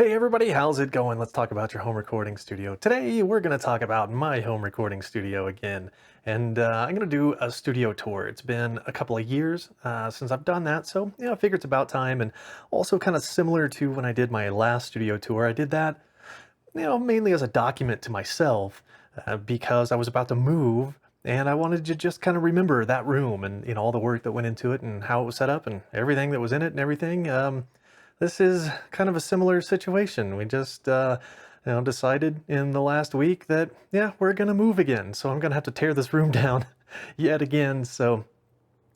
Hey everybody, how's it going? Let's talk about your home recording studio. Today we're going to talk about my home recording studio again, and I'm going to do a studio tour. It's been a couple of years since I've done that, so I figure it's about time. And also kind of similar to when I did my last studio tour, I did that, mainly as a document to myself because I was about to move. And I wanted to just kind of remember that room and all the work that went into it and how it was set up and everything that was in it and everything. This is kind of a similar situation. We just, decided in the last week that, yeah, we're going to move again. So I'm going to have to tear this room down yet again. So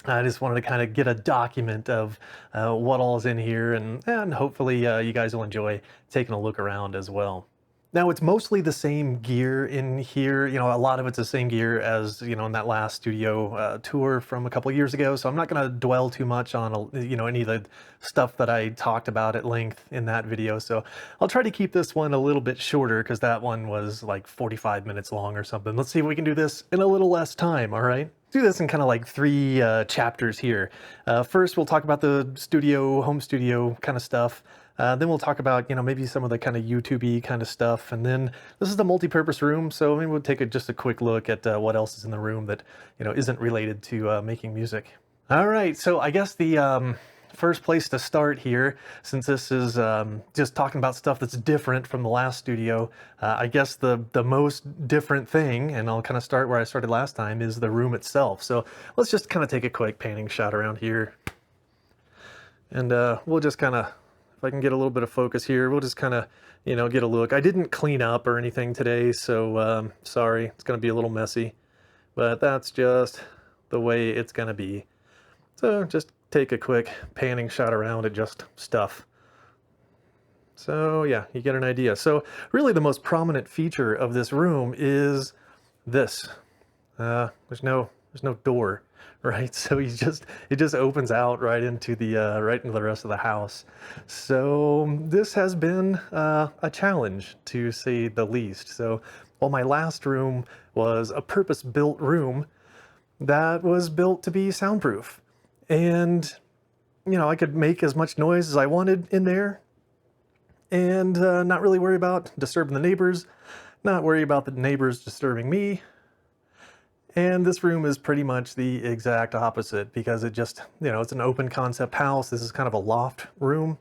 I just wanted to kind of get a document of what all is in here, and hopefully you guys will enjoy taking a look around as well. Now, it's mostly the same gear in here. A lot of it's the same gear as, in that last studio tour from a couple of years ago. So I'm not going to dwell too much on, any of the stuff that I talked about at length in that video. So I'll try to keep this one a little bit shorter because that one was like 45 minutes long or something. Let's see if we can do this in a little less time, all right? Do this in kind of like three chapters here. First, we'll talk about the home studio kind of stuff. Then we'll talk about, maybe some of the kind of YouTube-y kind of stuff. And then this is the multi-purpose room. So maybe we'll take just a quick look at what else is in the room that, isn't related to making music. All right. So I guess the first place to start here, since this is just talking about stuff that's different from the last studio, I guess the most different thing, and I'll kind of start where I started last time, is the room itself. So let's just kind of take a quick painting shot around here. And we'll just kind of, if I can get a little bit of focus here, we'll just kind of, get a look. I didn't clean up or anything today, so sorry, it's going to be a little messy, but that's just the way it's going to be. So just take a quick panning shot around at just stuff. So yeah, you get an idea. So really the most prominent feature of this room is this. There's no door, right? So it just opens out right into the rest of the house. So this has been a challenge, to say the least. So while my last room was a purpose-built room that was built to be soundproof, and I could make as much noise as I wanted in there, and not really worry about disturbing the neighbors, not worry about the neighbors disturbing me. And this room is pretty much the exact opposite, because it just, it's an open concept house. This is kind of a loft room,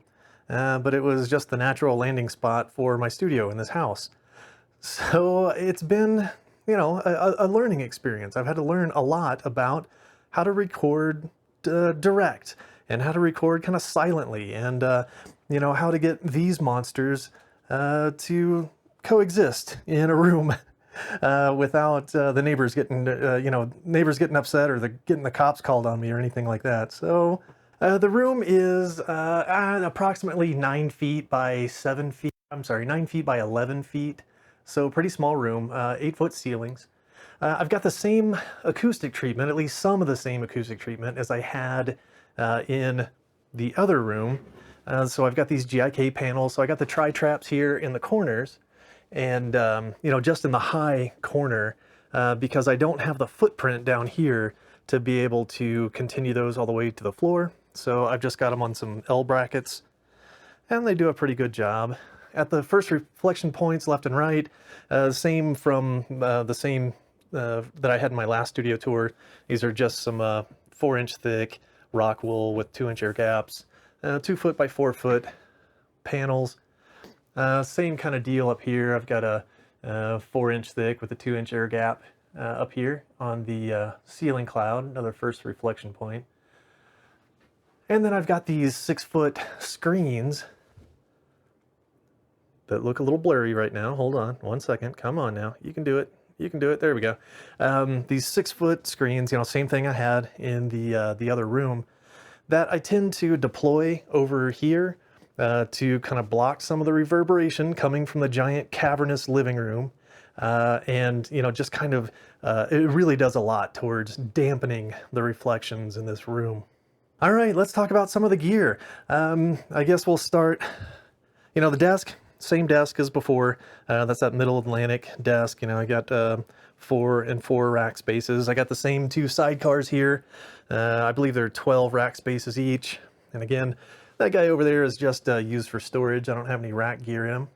but it was just the natural landing spot for my studio in this house. So it's been, a learning experience. I've had to learn a lot about how to record direct, and how to record kind of silently, and, how to get these monsters to coexist in a room without the neighbors getting, upset, or getting the cops called on me or anything like that. So the room is approximately 9 feet by 7 feet. I'm sorry, 9 feet by 11 feet. So pretty small room, 8-foot ceilings. I've got the same acoustic treatment, at least some of the same acoustic treatment as I had in the other room. So I've got these GIK panels. So I got the tri-traps here in the corners, and just in the high corner, because I don't have the footprint down here to be able to continue those all the way to the floor. So I've just got them on some L brackets, and they do a pretty good job. At the first reflection points, left and right, same from the same that I had in my last studio tour. These are just some 4-inch thick rock wool with 2-inch air gaps, 2 foot by 4 foot panels. Same kind of deal up here. I've got a 4-inch thick with a 2-inch air gap up here on the ceiling cloud, another first reflection point. And then I've got these 6-foot screens that look a little blurry right now. Hold on 1 second. Come on now. You can do it. You can do it. There we go. These 6-foot screens, same thing I had in the other room, that I tend to deploy over here to kind of block some of the reverberation coming from the giant cavernous living room. And, just kind of, it really does a lot towards dampening the reflections in this room. All right, let's talk about some of the gear. I guess we'll start, the desk. Same desk as before. That's that Middle Atlantic desk. I got 4 and 4 rack spaces. I got the same 2 sidecars here. I believe they're 12 rack spaces each. And again, That guy over there is just used for storage. I don't have any rack gear in him.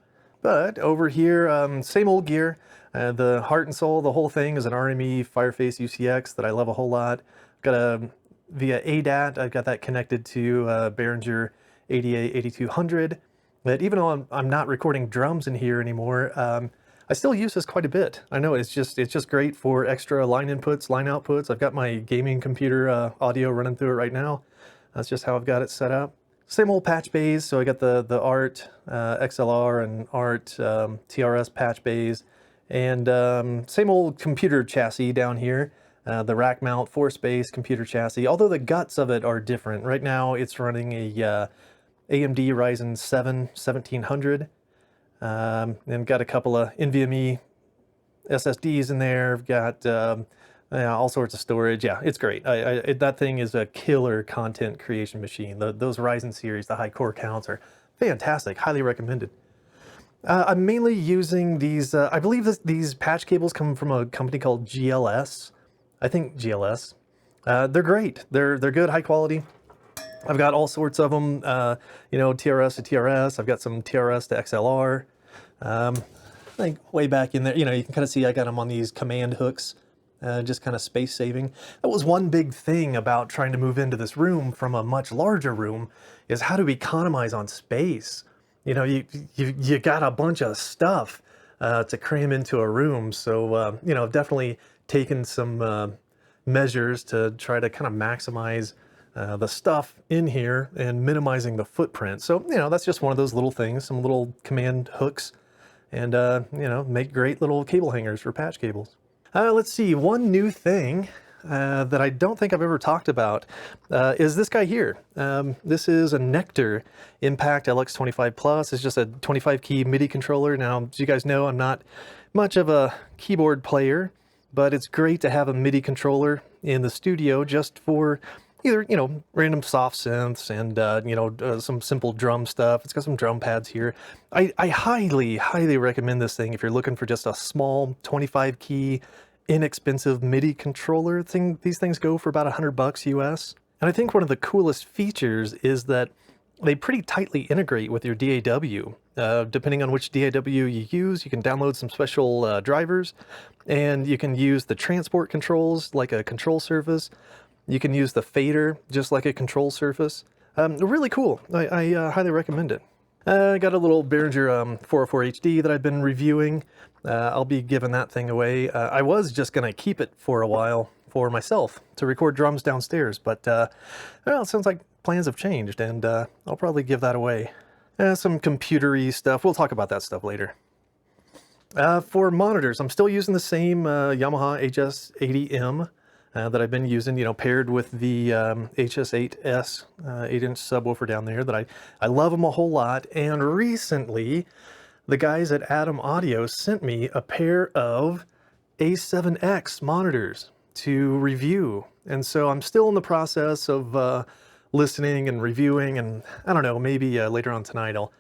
But over here, same old gear. The heart and soul, the whole thing is an RME Fireface UCX that I love a whole lot. Got a via ADAT. I've got that connected to Behringer ADA 8200. But even though I'm not recording drums in here anymore, I still use this quite a bit. I know it's just great for extra line inputs, line outputs. I've got my gaming computer audio running through it right now. That's just how I've got it set up. Same old patch bays. So I got the ART XLR and ART TRS patch bays, and same old computer chassis down here. The rack mount force base computer chassis, although the guts of it are different. Right now it's running a AMD Ryzen 7 1700, and got a couple of NVMe SSDs in there. I've got yeah, all sorts of storage. Yeah, it's great. That thing is a killer content creation machine. Those Ryzen series, the high core counts are fantastic. Highly recommended. I'm mainly using these, I believe these patch cables come from a company called GLS. I think GLS. They're great. They're good, high quality. I've got all sorts of them, you know, TRS to TRS. I've got some TRS to XLR. I think way back in there, you know, you can kind of see I got them on these command hooks, just kind of space saving. That was one big thing about trying to move into this room from a much larger room, is how to economize on space. You know, you got a bunch of stuff to cram into a room. So, you know, definitely taken some measures to try to kind of maximize the stuff in here and minimizing the footprint. So, you know, that's just one of those little things, some little command hooks, and, you know, make great little cable hangers for patch cables. Let's see, one new thing that I don't think I've ever talked about is this guy here. This is a Nectar Impact LX25 Plus. It's just a 25 key MIDI controller. Now, as you guys know, I'm not much of a keyboard player, but it's great to have a MIDI controller in the studio just for either, you know, random soft synths and, you know, some simple drum stuff. It's got some drum pads here. I highly recommend this thing if you're looking for just a small 25 key inexpensive MIDI controller thing. These things go for about $100 US. And I think one of the coolest features is that they pretty tightly integrate with your DAW. Depending on which DAW you use, you can download some special drivers, and you can use the transport controls like a control surface. You can use the fader just like a control surface. Really cool. I highly recommend it. I got a little Behringer 404 HD that I've been reviewing. I'll be giving that thing away. I was just going to keep it for a while for myself to record drums downstairs, but well, it sounds like plans have changed, and I'll probably give that away. Some computery stuff. We'll talk about that stuff later. For monitors, I'm still using the same Yamaha HS80M that I've been using, you know, paired with the HS8S 8-inch subwoofer down there that I love them a whole lot. And recently, the guys at Atom Audio sent me a pair of A7X monitors to review. And so I'm still in the process of listening and reviewing, and I don't know, maybe later on tonight I'll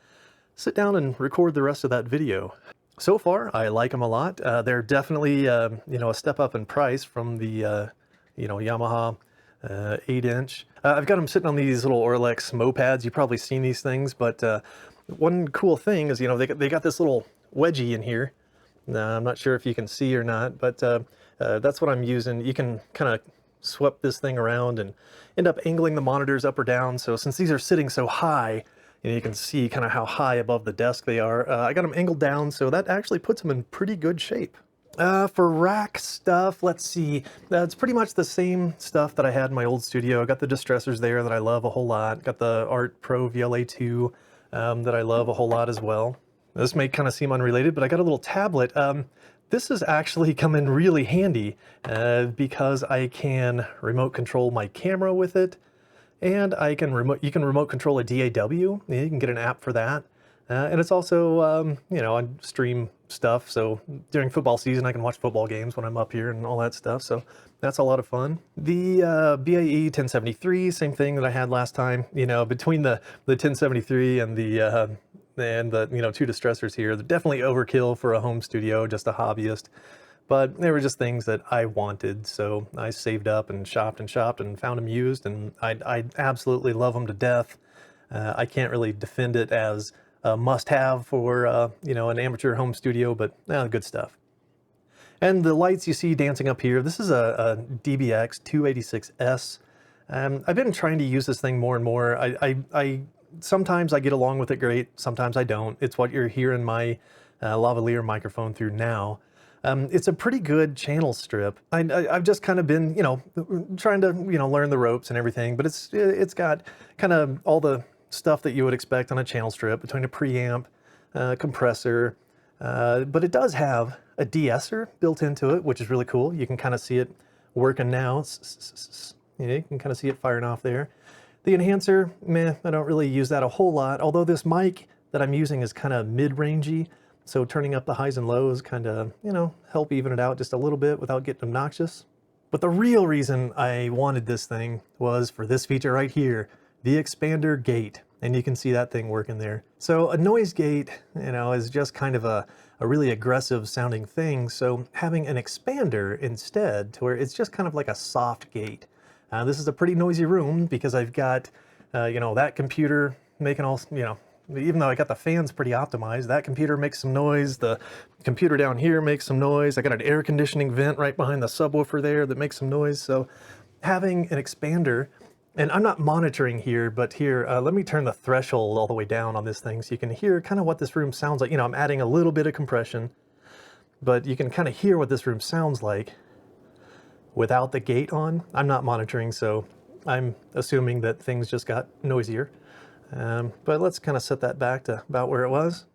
sit down and record the rest of that video. So far, I like them a lot. They're definitely, you know, a step up in price from the, you know, Yamaha 8-inch. I've got them sitting on these little Orlex mopeds. You've probably seen these things, but one cool thing is, you know, they got this little wedgie in here. I'm not sure if you can see or not, but that's what I'm using. You can kind of swap this thing around and end up angling the monitors up or down. So since these are sitting so high, you know, you can see kind of how high above the desk they are. I got them angled down, so that actually puts them in pretty good shape. For rack stuff, let's see. It's pretty much the same stuff that I had in my old studio. I got the distressors there that I love a whole lot. Got the Art Pro VLA2 that I love a whole lot as well. This may kind of seem unrelated, but I got a little tablet. This has actually come in really handy because I can remote control my camera with it, and you can remote control a DAW. You can get an app for that. And it's also, you know, I stream stuff, so during football season I can watch football games when I'm up here and all that stuff, so that's a lot of fun. The BAE 1073, same thing that I had last time. You know, between the 1073 and the you know, two distressors here, they're definitely overkill for a home studio, just a hobbyist. But they were just things that I wanted, so I saved up and shopped and found them used, and I absolutely love them to death. I can't really defend it as a must-have for you know, an amateur home studio, but good stuff. And the lights you see dancing up here, this is a DBX 286S. I've been trying to use this thing more and more. Sometimes I get along with it great, sometimes I don't. It's what you're hearing my lavalier microphone through now. It's a pretty good channel strip. I've just kind of been, you know, trying to, you know, learn the ropes and everything, but it's got kind of all the stuff that you would expect on a channel strip between a preamp, compressor, but it does have a de-esser built into it, which is really cool. You can kind of see it working now. You know, you can kind of see it firing off there. The enhancer, meh, I don't really use that a whole lot, although this mic that I'm using is kind of mid-rangey, so turning up the highs and lows kind of, you know, help even it out just a little bit without getting obnoxious. But the real reason I wanted this thing was for this feature right here, the expander gate. And you can see that thing working there. So a noise gate, you know, is just kind of a really aggressive sounding thing. So having an expander instead, to where it's just kind of like a soft gate. This is a pretty noisy room because I've got, you know, that computer making all, you know, even though I got the fans pretty optimized, that computer makes some noise. The computer down here makes some noise. I got an air conditioning vent right behind the subwoofer there that makes some noise. So having an expander, and I'm not monitoring here, but here, let me turn the threshold all the way down on this thing so you can hear kind of what this room sounds like. You know, I'm adding a little bit of compression, but you can kind of hear what this room sounds like without the gate on. I'm not monitoring, so I'm assuming that things just got noisier. But let's kind of set that back to about where it was.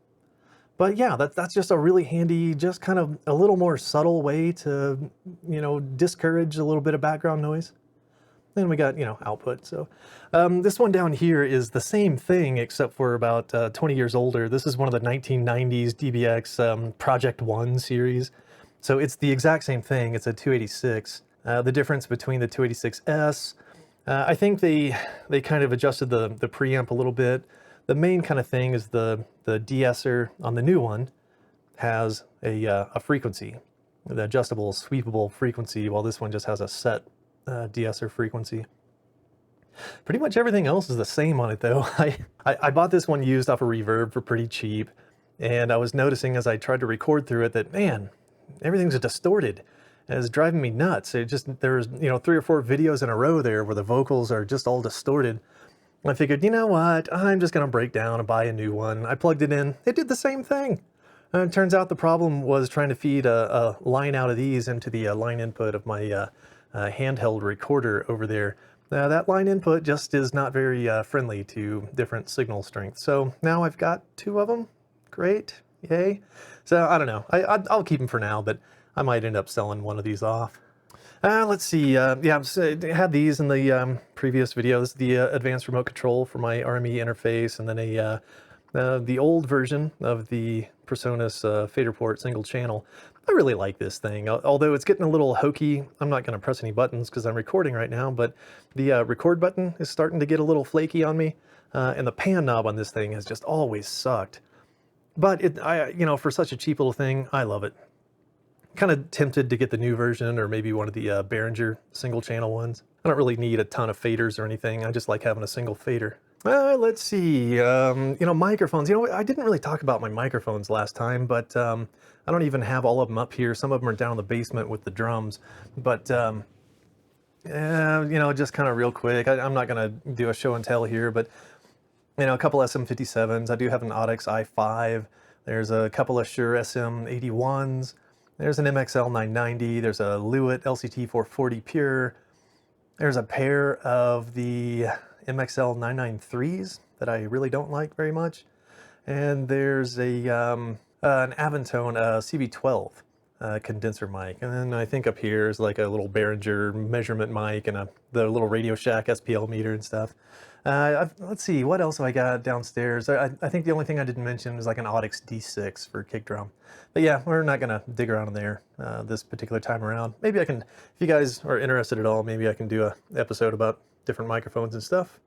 But yeah, that's just a really handy, just kind of a little more subtle way to, you know, discourage a little bit of background noise. Then we got, you know, output. So this one down here is the same thing, except for about 20 years older. This is one of the 1990s DBX Project One series. So it's the exact same thing. It's a 286. The difference between the 286S, I think they kind of adjusted the preamp a little bit. The main kind of thing is the de-esser on the new one has a frequency, the adjustable, sweepable frequency, while this one just has a set de-esser frequency. Pretty much everything else is the same on it though. I bought this one used off of Reverb for pretty cheap, and I was noticing as I tried to record through it that, man, everything's distorted. And it's driving me nuts. It just, there's, you know, 3 or 4 videos in a row there where the vocals are just all distorted. I figured, you know what, I'm just gonna break down and buy a new one. I plugged it in, it did the same thing. And it turns out the problem was trying to feed a line out of these into the line input of my handheld recorder over there. That line input just is not very friendly to different signal strengths. So now I've got 2 of them, great, yay. So I don't know, I'll keep them for now, but I might end up selling one of these off. Let's see, yeah, I had these in the previous videos, the advanced remote control for my RME interface, and then the old version of the PreSonus fader port single channel. I really like this thing, although it's getting a little hokey. I'm not going to press any buttons because I'm recording right now, but the record button is starting to get a little flaky on me, and the pan knob on this thing has just always sucked. But you know, for such a cheap little thing, I love it. Kind of tempted to get the new version, or maybe one of the Behringer single channel ones. I don't really need a ton of faders or anything. I just like having a single fader. Let's see, you know, microphones. You know, I didn't really talk about my microphones last time, but I don't even have all of them up here. Some of them are down in the basement with the drums. But, you know, just kind of real quick, I'm not going to do a show and tell here, but, you know, a couple SM57s. I do have an Audix i5. There's a couple of Shure SM81s. There's an MXL 990. There's a Lewitt LCT 440 Pure. There's a pair of the MXL 993s that I really don't like very much. And there's an Avantone CB12 condenser mic. And then I think up here is like a little Behringer measurement mic and the little Radio Shack SPL meter and stuff. Let's see, what else have I got downstairs? I think the only thing I didn't mention is like an Audix D6 for kick drum. But yeah, we're not gonna dig around in there this particular time around. Maybe I can, if you guys are interested at all, maybe I can do an episode about different microphones and stuff.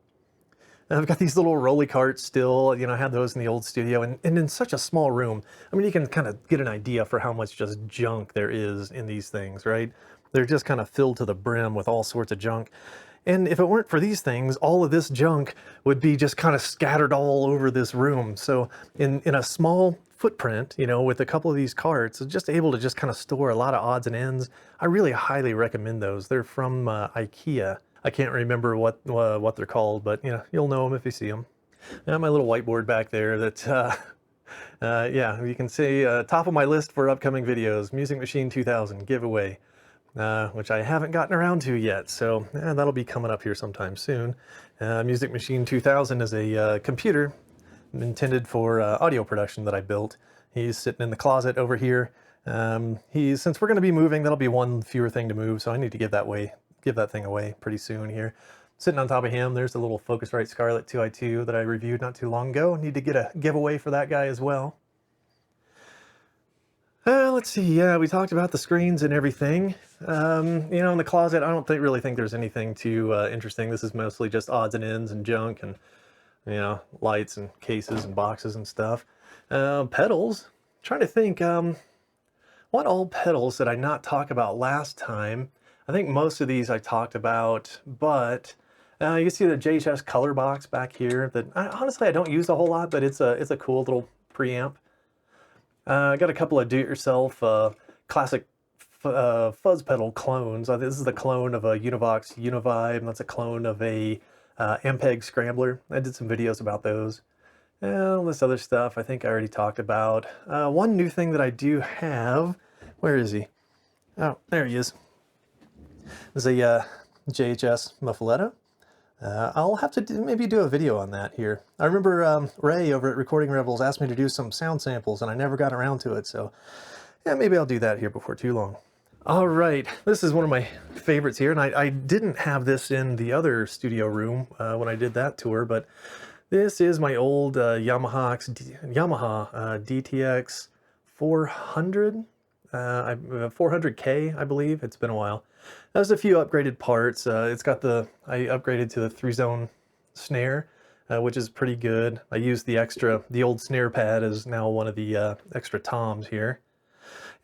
And I've got these little rolly carts still, you know, I had those in the old studio, and in such a small room, I mean, you can kind of get an idea for how much just junk there is in these things, right? They're just kind of filled to the brim with all sorts of junk. And if it weren't for these things, all of this junk would be just kind of scattered all over this room. So in a small footprint, you know, with a couple of these carts, just able to just kind of store a lot of odds and ends. I really highly recommend those. They're from IKEA. I can't remember what they're called, but you know, you'll know them if you see them. And my little whiteboard back there that, yeah, you can see top of my list for upcoming videos, Music Machine 2000 giveaway. Which I haven't gotten around to yet, so that'll be coming up here sometime soon. Music Machine 2000 is a computer intended for audio production that I built. He's sitting in the closet over here. Since we're going to be moving, that'll be one fewer thing to move, so I need to give that thing away pretty soon here. Sitting on top of him, there's a little Focusrite Scarlett 2i2 that I reviewed not too long ago. Need to get a giveaway for that guy as well. Let's see, yeah, we talked about the screens and everything. You know, in the closet, I don't really think there's anything too interesting. This is mostly just odds and ends and junk and, you know, lights and cases and boxes and stuff. Pedals, trying to think, what old pedals did I not talk about last time? I think most of these I talked about, but you can see the YHRS color box back here that honestly I don't use a whole lot, but it's a cool little preamp. I got a couple of do-it-yourself classic fuzz pedal clones. This is the clone of a Univox Univibe, and that's a clone of a Ampeg Scrambler. I did some videos about those. All this other stuff I think I already talked about. One new thing that I do have, where is he? Oh, there he is. There's a YHRS Muffletta. I'll have to maybe do a video on that here. I remember Ray over at Recording Rebels asked me to do some sound samples and I never got around to it, so yeah, maybe I'll do that here before too long. All right, this is one of my favorites here, and I didn't have this in the other studio room when I did that tour, but this is my old Yamaha DTX 400, 400K, I believe. It's been a while. There's a few upgraded parts. I upgraded to the 3-zone snare, which is pretty good. I used the old snare pad is now one of the extra toms here.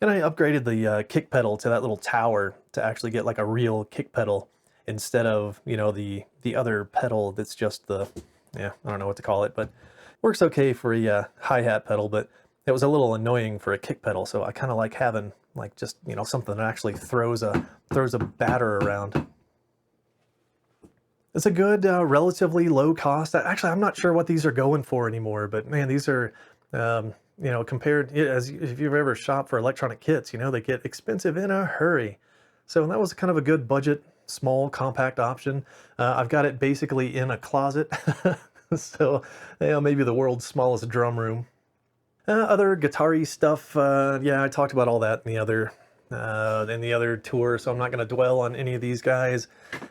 And I upgraded the kick pedal to that little tower to actually get like a real kick pedal instead of, you know, the other pedal that's just the, yeah, I don't know what to call it, but works okay for a hi-hat pedal, but it was a little annoying for a kick pedal, so I kind of like having like just, you know, something that actually throws a batter around. It's a good, relatively low cost. Actually, I'm not sure what these are going for anymore, but man, these are, you know, compared, if you've ever shopped for electronic kits, you know, they get expensive in a hurry. So that was kind of a good budget, small, compact option. I've got it basically in a closet. So, you know, maybe the world's smallest drum room. Other guitar-y stuff, yeah, I talked about all that in the other tour, so I'm not going to dwell on any of these guys.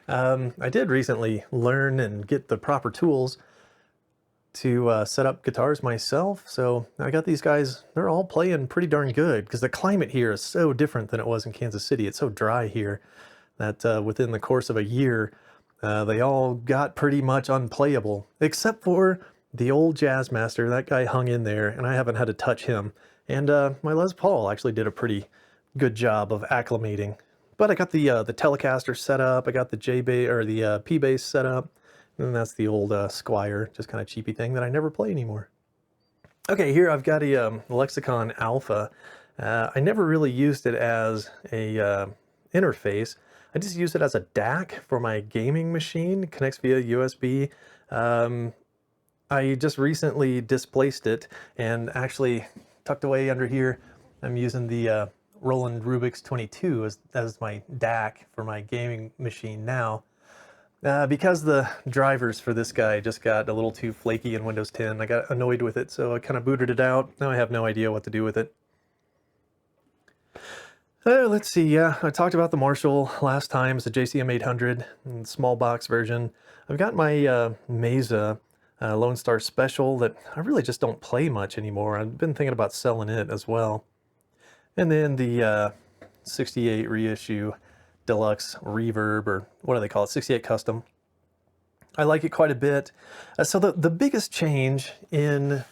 I did recently learn and get the proper tools to set up guitars myself, so I got these guys. They're all playing pretty darn good because the climate here is so different than it was in Kansas City. It's so dry here that within the course of a year, they all got pretty much unplayable, except for the old Jazzmaster. That guy hung in there, and I haven't had to touch him. And my Les Paul actually did a pretty good job of acclimating. But I got the Telecaster set up. I got the J-Bass or the P-Bass set up, and that's the old Squire, just kind of cheapy thing that I never play anymore. Okay, here I've got a Lexicon Alpha. I never really used it as a interface. I just used it as a DAC for my gaming machine. It connects via USB. I just recently displaced it and actually tucked away under here. I'm using the Roland Rubik's 22 as my DAC for my gaming machine now. Because the drivers for this guy just got a little too flaky in Windows 10, I got annoyed with it, so I kind of booted it out. Now I have no idea what to do with it. Let's see, yeah, I talked about the Marshall last time. It's a JCM 800, small box version. I've got my Mesa Lone Star Special that I really just don't play much anymore. I've been thinking about selling it as well. And then the 68 reissue Deluxe Reverb, or what do they call it, 68 Custom. I like it quite a bit. So the biggest change in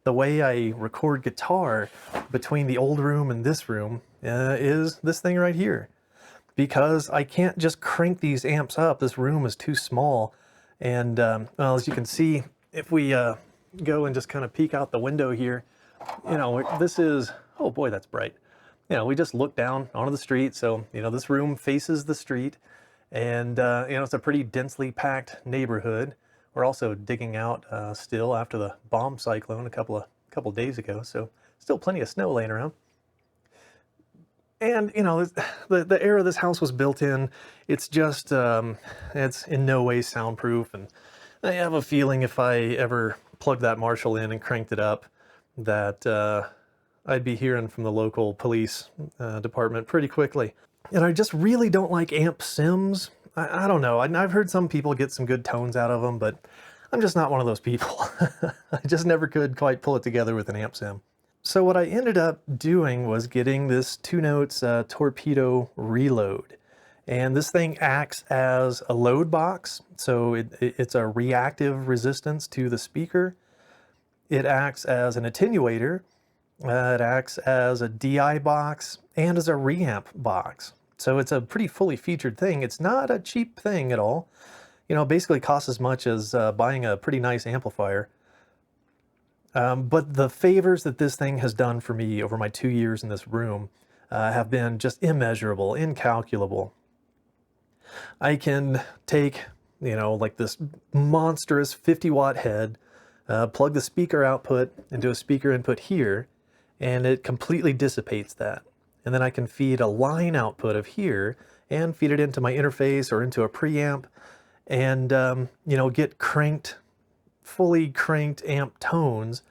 the way I record guitar between the old room and this room is this thing right here. because I can't just crank these amps up. This room is too small. And well, as you can see, if we go and just kind of peek out the window here, you know, this is, oh boy, that's bright. You know, we just look down onto the street. So, you know, this room faces the street, and, you know, it's a pretty densely packed neighborhood. We're also digging out still after the bomb cyclone a couple days ago. So still plenty of snow laying around. And, you know, the era this house was built in, it's just, it's in no way soundproof. And I have a feeling if I ever plugged that Marshall in and cranked it up, that I'd be hearing from the local police department pretty quickly. And I just really don't like amp sims. I don't know. I've heard some people get some good tones out of them, but I'm just not one of those people. I just never could quite pull it together with an amp sim. So what I ended up doing was getting this 2-Notes Torpedo Reload. And this thing acts as a load box. So it's a reactive resistance to the speaker. It acts as an attenuator. It acts as a DI box and as a reamp box. So it's a pretty fully featured thing. It's not a cheap thing at all. You know, basically costs as much as buying a pretty nice amplifier. But the favors that this thing has done for me over my 2 years in this room have been just immeasurable, incalculable. I can take, you know, like this monstrous 50-watt head, plug the speaker output into a speaker input here, and it completely dissipates that. And then I can feed a line output of here and feed it into my interface or into a preamp and, you know, get fully cranked amp tones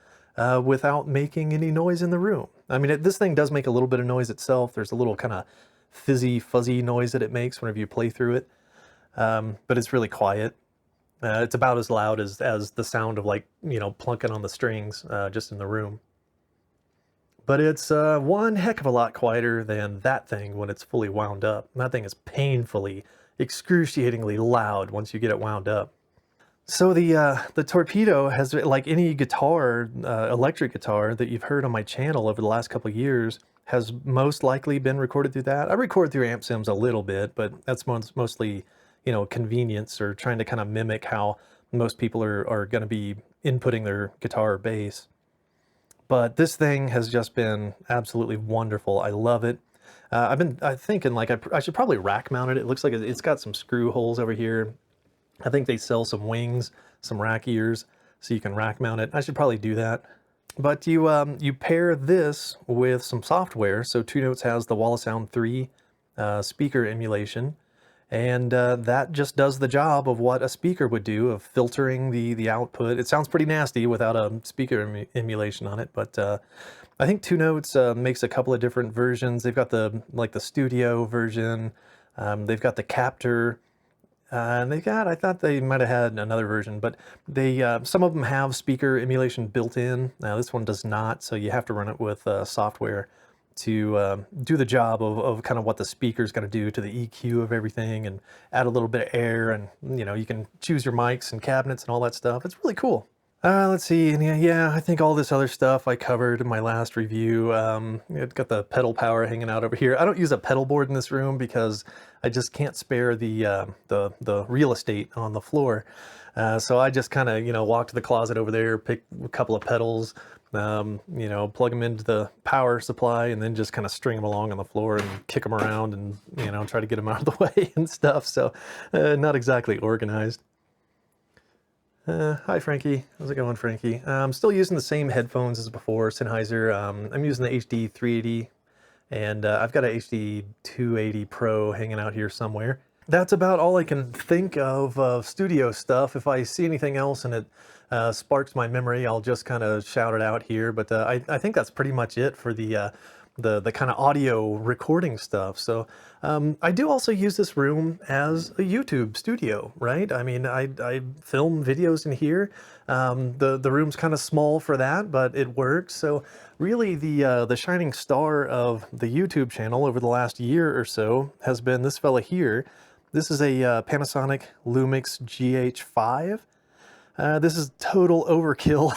without making any noise in the room. I mean, this thing does make a little bit of noise itself. There's a little kind of fizzy, fuzzy noise that it makes whenever you play through it, but it's really quiet. It's about as loud as the sound of, like, you know, plunking on the strings just in the room. But it's one heck of a lot quieter than that thing when it's fully wound up. That thing is painfully, excruciatingly loud once you get it wound up. So the Torpedo has, like any guitar, electric guitar that you've heard on my channel over the last couple of years, has most likely been recorded through that. I record through amp sims a little bit, but that's mostly, you know, convenience or trying to kind of mimic how most people are going to be inputting their guitar or bass. But this thing has just been absolutely wonderful. I love it. I've been thinking, like, I should probably rack mount it. It looks like it's got some screw holes over here. I think they sell some wings, some rack ears, so you can rack mount it. I should probably do that. But you pair this with some software. So 2-Notes has the Wall of Sound 3 speaker emulation, and that just does the job of what a speaker would do, of filtering the output. It sounds pretty nasty without a speaker emulation on it, but I think 2-Notes makes a couple of different versions. They've got the studio version, they've got the captor, and I thought they might have had another version, but some of them have speaker emulation built in. Now this one does not, so you have to run it with software to do the job of kind of what the speaker's going to do to the EQ of everything, and add a little bit of air, and, you know, you can choose your mics and cabinets and all that stuff. It's really cool. Let's see, and yeah, I think all this other stuff I covered in my last review. It's got the pedal power hanging out over here. I don't use a pedal board in this room because I just can't spare the real estate on the floor. So I just kind of, you know, walk to the closet over there, pick a couple of pedals, you know, plug them into the power supply, and then just kind of string them along on the floor and kick them around and, you know, try to get them out of the way and stuff. So not exactly organized. Hi Frankie, how's it going, Frankie? I'm still using the same headphones as before, Sennheiser. I'm using the HD 380, and I've got a HD 280 Pro hanging out here somewhere. That's about all I can think of studio stuff. If I see anything else and it sparks my memory, I'll just kind of shout it out here. But I think that's pretty much it for the kind of audio recording stuff. So I do also use this room as a YouTube studio, right? I mean, I film videos in here. The room's kind of small for that, but it works. So really the shining star of the YouTube channel over the last year or so has been this fella here. This is a Panasonic Lumix GH5. This is total overkill.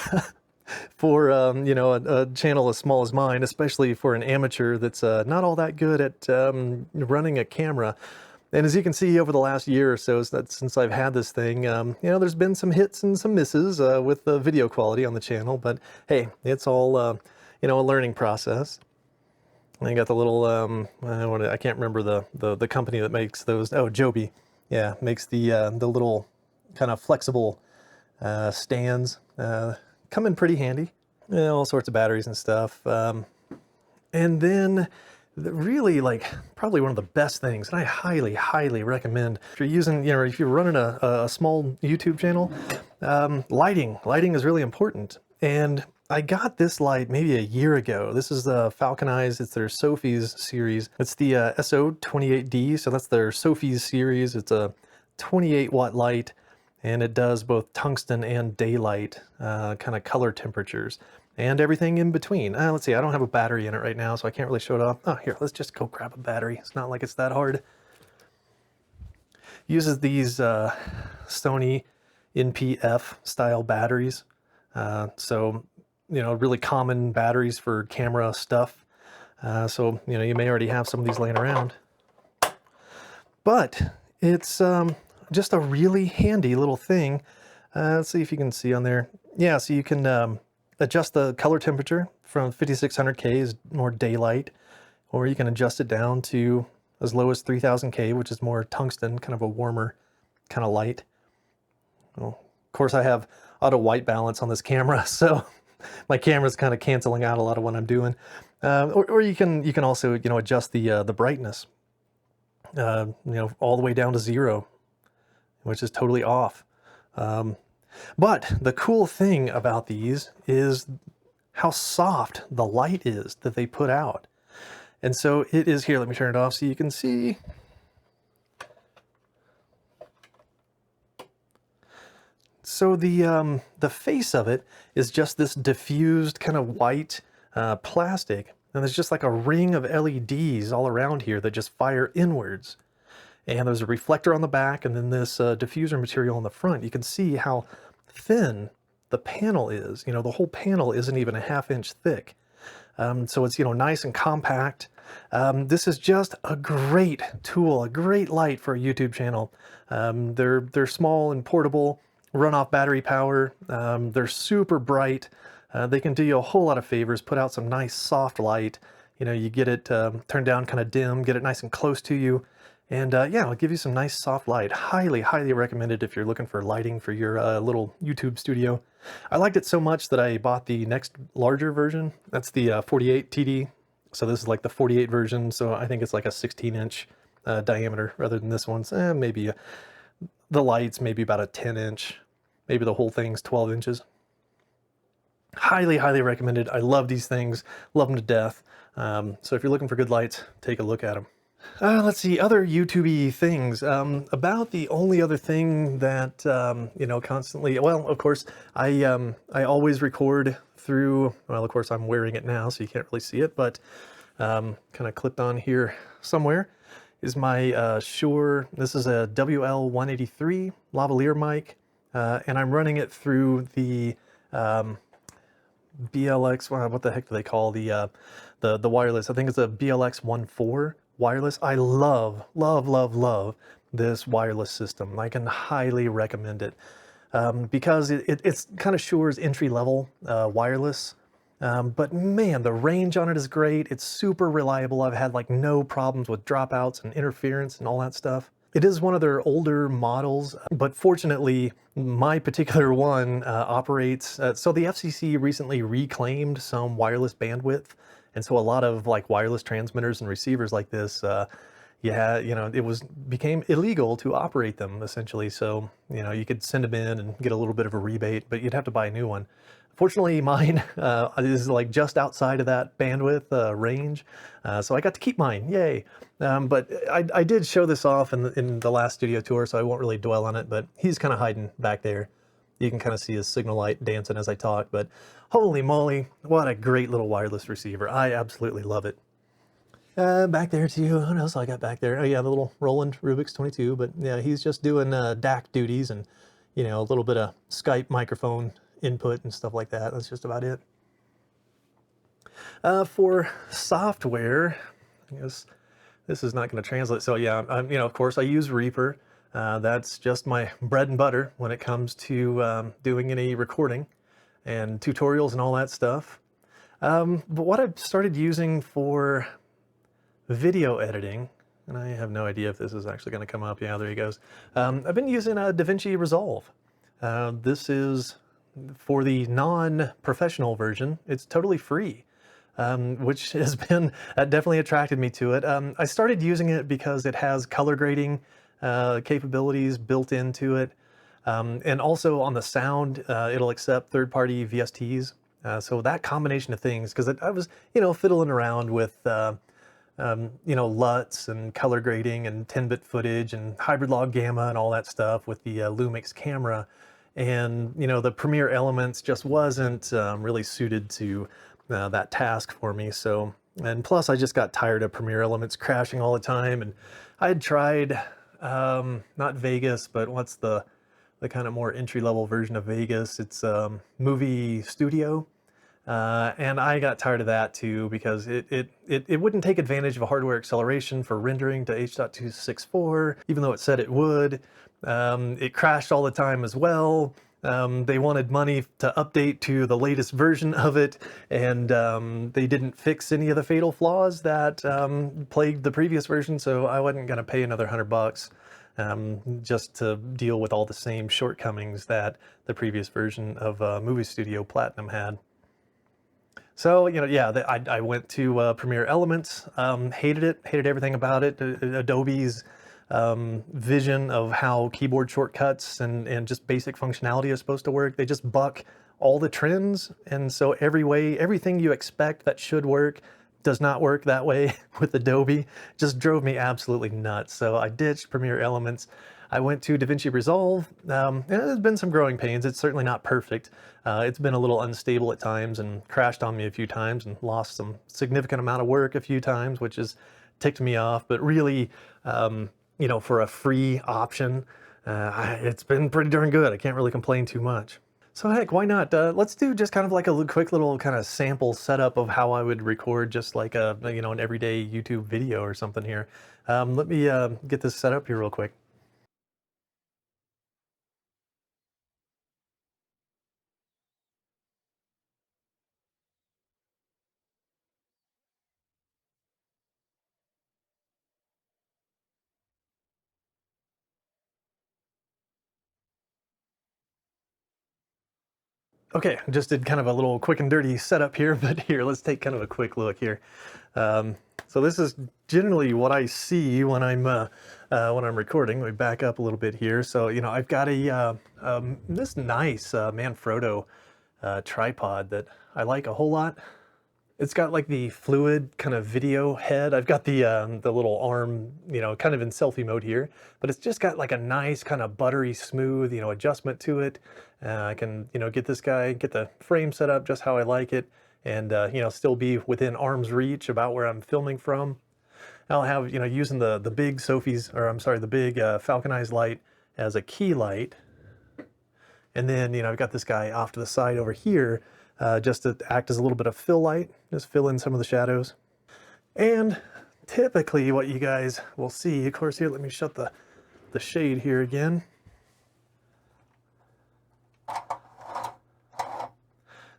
for you know, a channel as small as mine, especially for an amateur that's not all that good at running a camera. And as you can see over the last year or so, since I've had this thing, you know, there's been some hits and some misses with the video quality on the channel, but hey, it's all, you know, a learning process. And I got the little, I can't remember the company that makes those. Oh, Joby. Yeah, makes the little kind of flexible stands. Come in pretty handy. Yeah, all sorts of batteries and stuff. And then really, like, probably one of the best things, and I highly, highly recommend if you're using, you know, if you're running a small YouTube channel, lighting is really important. And I got this light maybe a year ago. This is the Falcon Eyes. It's their Sophie's series. It's the SO28D, so that's their Sophie's series. It's a 28 watt light, and it does both tungsten and daylight kind of color temperatures and everything in between. Let's see, I don't have a battery in it right now, so I can't really show it off. Oh, here, let's just go grab a battery. It's not like it's that hard. Uses these Sony NPF style batteries. So, you know, really common batteries for camera stuff. So, you know, you may already have some of these laying around. But it's just a really handy little thing. Let's see if you can see on there. Yeah, so you can adjust the color temperature from 5600K is more daylight, or you can adjust it down to as low as 3000K, which is more tungsten, kind of a warmer kind of light. Well, of course, I have auto white balance on this camera, so my camera's kind of canceling out a lot of what I'm doing. Or you can also, you know, adjust the brightness, you know, all the way down to 0, which is totally off. But the cool thing about these is how soft the light is that they put out. And so it is here. Let me turn it off so you can see. So the face of it is just this diffused kind of white plastic. And there's just like a ring of LEDs all around here that just fire inwards. And there's a reflector on the back, and then this diffuser material on the front. You can see how thin the panel is. You know, the whole panel isn't even a ½ inch thick. So it's, you know, nice and compact. This is just a great tool, a great light for a YouTube channel. They're small and portable, run off battery power. They're super bright. They can do you a whole lot of favors, put out some nice soft light. You know, you get it turned down kind of dim, get it nice and close to you. And yeah, it'll give you some nice soft light. Highly, highly recommended if you're looking for lighting for your little YouTube studio. I liked it so much that I bought the next larger version. That's the 48 TD. So this is like the 48 version. So I think it's like a 16-inch diameter rather than this one's maybe the light's maybe about a 10-inch. Maybe the whole thing's 12 inches. Highly, highly recommended. I love these things. Love them to death. So if you're looking for good lights, take a look at them. Let's see, other YouTube-y things. About the only other thing that, you know, constantly, well, of course, I always record through, well, of course, I'm wearing it now, so you can't really see it, but kind of clipped on here somewhere is my Shure. This is a WL183 lavalier mic, and I'm running it through the BLX, what the heck do they call the wireless? I think it's a BLX14 wireless. I love, love, love, love this wireless system. I can highly recommend it because it's kind of Shure's entry-level wireless. But man, the range on it is great. It's super reliable. I've had like no problems with dropouts and interference and all that stuff. It is one of their older models, but fortunately, my particular one operates. So the FCC recently reclaimed some wireless bandwidth, and so a lot of like wireless transmitters and receivers like this, you know, it became illegal to operate them essentially. So you know, you could send them in and get a little bit of a rebate, but you'd have to buy a new one. Fortunately, mine is like just outside of that bandwidth range, so I got to keep mine. Yay! But I did show this off in the last studio tour, so I won't really dwell on it. But he's kind of hiding back there. You can kind of see his signal light dancing as I talk. But holy moly, what a great little wireless receiver! I absolutely love it. Back there too. What else I got back there? Oh yeah, the little Roland Rubik's 22. But yeah, he's just doing DAC duties and, you know, a little bit of Skype microphone input and stuff like that. That's just about it. For software, I guess this is not going to translate. So yeah, of course I use Reaper. That's just my bread and butter when it comes to doing any recording and tutorials and all that stuff. But what I've started using for video editing, and I have no idea if this is actually going to come up. Yeah, there he goes. I've been using DaVinci Resolve. This is for the non-professional version. It's totally free, which has been definitely attracted me to it. I started using it because it has color grading capabilities built into it. And also on the sound, it'll accept third-party VSTs. So that combination of things, because I was, fiddling around with, LUTs and color grading and 10-bit footage and hybrid log gamma and all that stuff with the Lumix camera. And, the Premiere Elements just wasn't really suited to that task for me. So, and plus I just got tired of Premiere Elements crashing all the time. And I had tried, not Vegas, but what's the kind of more entry-level version of Vegas. It's Movie Studio. And I got tired of that too, because it wouldn't take advantage of a hardware acceleration for rendering to H.264, even though it said it would. It crashed all the time as well. They wanted money to update to the latest version of it, and they didn't fix any of the fatal flaws that plagued the previous version, so I wasn't going to pay another $100 just to deal with all the same shortcomings that the previous version of Movie Studio Platinum had. So, I went to Premiere Elements, hated it, hated everything about it. Adobe's vision of how keyboard shortcuts and just basic functionality is supposed to work. They just buck all the trends. And so everything you expect that should work does not work that way with Adobe. Just drove me absolutely nuts. So I ditched Premiere Elements. I went to DaVinci Resolve. And there's been some growing pains. It's certainly not perfect. It's been a little unstable at times and crashed on me a few times and lost some significant amount of work a few times, which has ticked me off. But really, for a free option, it's been pretty darn good. I can't really complain too much. So heck, why not? Let's do just kind of like a quick little kind of sample setup of how I would record just like an everyday YouTube video or something here. Let me get this set up here real quick. Okay, just did kind of a little quick and dirty setup here, but here, let's take kind of a quick look here. So this is generally what I see when I'm recording. Let me back up a little bit here. So, I've got this nice Manfrotto tripod that I like a whole lot. It's got like the fluid kind of video head. I've got the little arm, kind of in selfie mode here, but it's just got like a nice kind of buttery smooth, adjustment to it. I can, get the frame set up just how I like it, and still be within arm's reach about where I'm filming from. I'll have, using the big the big Falconized light as a key light. And then, I've got this guy off to the side over here, just to act as a little bit of fill light, just fill in some of the shadows. And typically what you guys will see, of course, here, let me shut the shade here again.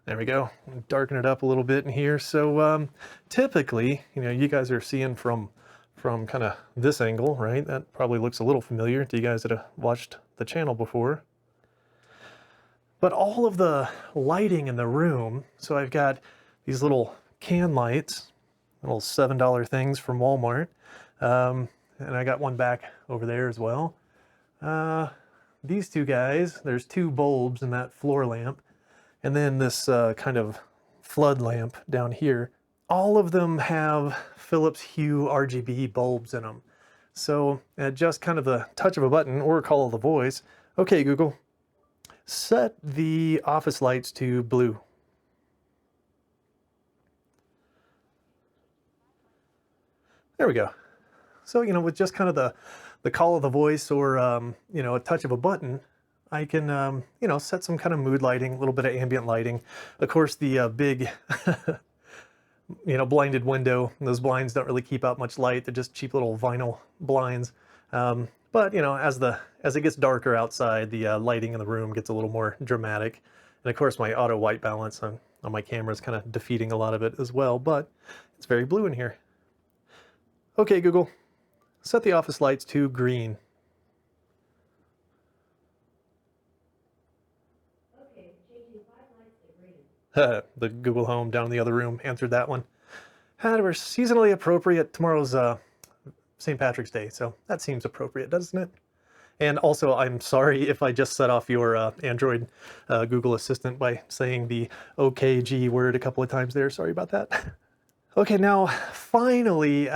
There we go. Darken it up a little bit in here. So typically, you guys are seeing from kind of this angle, right? That probably looks a little familiar to you guys that have watched the channel before. But all of the lighting in the room, so I've got these little can lights, little $7 things from Walmart, and I got one back over there as well. These two guys, there's two bulbs in that floor lamp, and then this kind of flood lamp down here. All of them have Philips Hue RGB bulbs in them. So at just kind of the touch of a button or a call of the voice, okay, Google, set the office lights to blue. There we go. So, with just kind of the call of the voice or, a touch of a button, I can, you know, set some kind of mood lighting, a little bit of ambient lighting. Of course, the big, you know, blinded window, those blinds don't really keep out much light. They're just cheap little vinyl blinds. But, you know, as it gets darker outside, the lighting in the room gets a little more dramatic. And of course, my auto white balance on my camera is kind of defeating a lot of it as well, but it's very blue in here. Okay, Google, set the office lights to green. Okay, changing 5 lights to green. The Google Home down in the other room answered that one. However, seasonally appropriate. Tomorrow's St. Patrick's Day, so that seems appropriate, doesn't it? And also, I'm sorry if I just set off your Android Google Assistant by saying the OKG word a couple of times there. Sorry about that. Okay, now finally,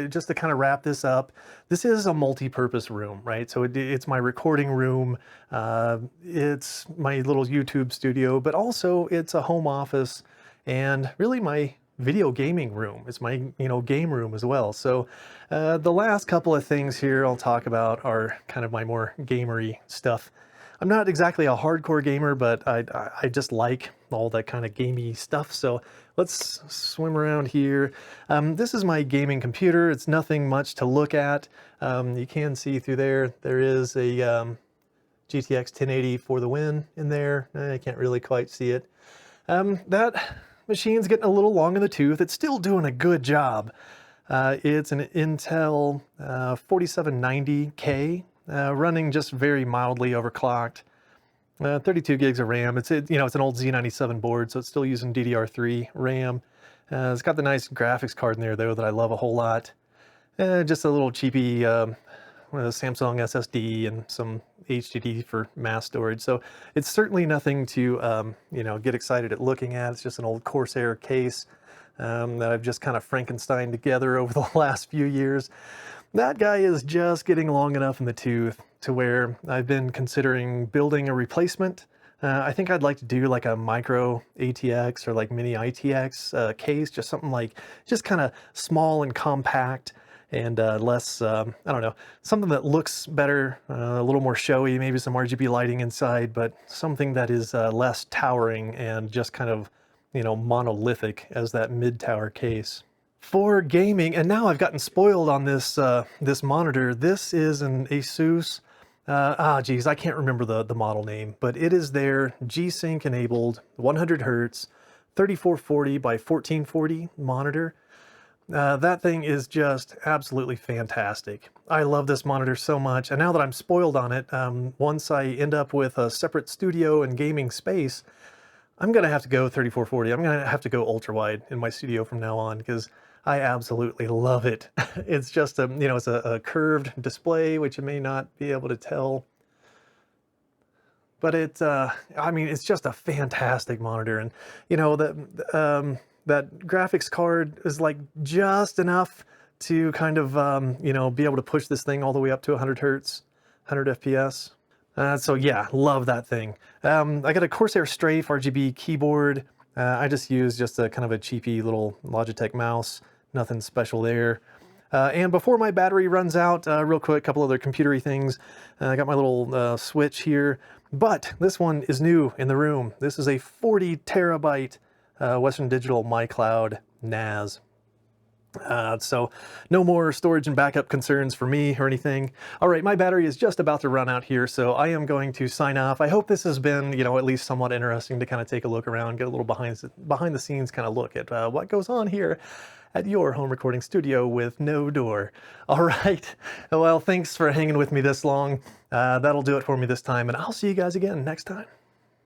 just to kind of wrap this up, this is a multi-purpose room, right? So it's my recording room, it's my little YouTube studio, but also it's a home office and really my video gaming room. It's my, you know, game room as well. So the last couple of things here I'll talk about are kind of my more gamery stuff. I'm not exactly a hardcore gamer, but I just like all that kind of gamey stuff. So let's swim around here. This is my gaming computer. It's nothing much to look at. You can see through there, there is a GTX 1080 for the win in there. I can't really quite see it. That machine's getting a little long in the tooth. It's still doing a good job. It's an Intel 4790K. Running just very mildly overclocked. 32 gigs of RAM. It's you know, it's an old Z97 board, so it's still using DDR3 RAM. It's got the nice graphics card in there though that I love a whole lot. Just a little cheapy Samsung SSD and some HDD for mass storage. So it's certainly nothing to you know, get excited at looking at. It's just an old Corsair case that I've just kind of Frankenstein together over the last few years. That guy is just getting long enough in the tooth to where I've been considering building a replacement. I think I'd like to do like a micro ATX or like mini ITX case, just something like, just kind of small and compact and less, I don't know, something that looks better, a little more showy, maybe some RGB lighting inside, but something that is less towering and just kind of, you know, monolithic as that mid-tower case. For gaming, and now I've gotten spoiled on this this monitor. This is an Asus, geez, I can't remember the model name, but it is their G-Sync enabled 100 Hertz 3440 by 1440 monitor. That thing is just absolutely fantastic. I love this monitor so much, and now that I'm spoiled on it, once I end up with a separate studio and gaming space, I'm gonna have to go 3440. I'm gonna have to go ultra wide in my studio from now on because I absolutely love it. It's just a, you know, it's a curved display, which you may not be able to tell, but it's, I mean, it's just a fantastic monitor. And, you know, that graphics card is like just enough to kind of, you know, be able to push this thing all the way up to 100 Hertz, 100 FPS. So yeah, love that thing. I got a Corsair Strafe RGB keyboard. I just use just a kind of a cheapy little Logitech mouse, nothing special there. And before my battery runs out, real quick, a couple other computery things. I got my little switch here, but this one is new in the room. This is a 40 terabyte Western Digital MyCloud NAS. So no more storage and backup concerns for me or anything. All right, my battery is just about to run out here, so I am going to sign off. I hope this has been, you know, at least somewhat interesting to kind of take a look around, get a little behind the scenes kind of look at what goes on here at your home recording studio with no door. All right, well, thanks for hanging with me this long. That'll do it for me this time, and I'll see you guys again next time.